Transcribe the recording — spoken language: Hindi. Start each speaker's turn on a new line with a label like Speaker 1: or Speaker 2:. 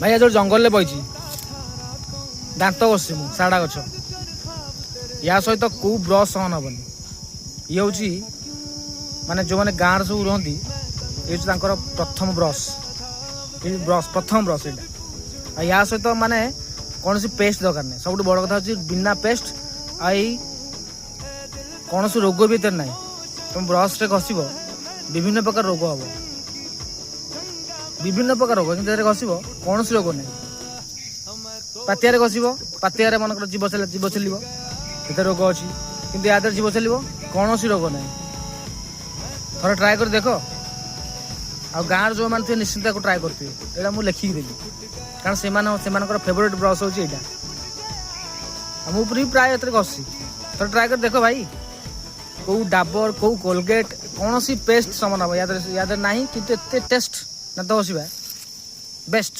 Speaker 1: भाई आज जंगल बही दांत बस साड़ा गछ या सहित कौ ब्रश ऑन हेनी ये हूँ माने जो मैंने गाँव सब रुहति ये प्रथम ब्रश प्रथम ब्रश यहाँ या सहित माने कौन सी पेस्ट दरकार नहीं सब बड़ कथा हूँ बिना पेस्ट आई कौन सी रोग भी ना तुम ब्रश रे घसब विभिन्न प्रकार रोग हम विभिन्न प्रकार रोग कि घसब कौन सी रोग नहीं पातिया घसब पातिया मनकर जीव चल रोग अच्छी कि या जीव चल कौन सी रोग नहीं थोड़ा ट्राए कर देख आ गाँव जो मैंने निश्चित ट्राए करेंगे यहाँ मुझे लिखिकी देवी कारण से फेवरेट ब्रश हूँ यहाँ मुझे प्राय घसी थोड़ा ट्राए कर देख भाई कौ डाबर कौ कोलगेट कौन सी पेस्ट सामान हम याद ना कि टेस्ट ना तो घसवा बेस्ट।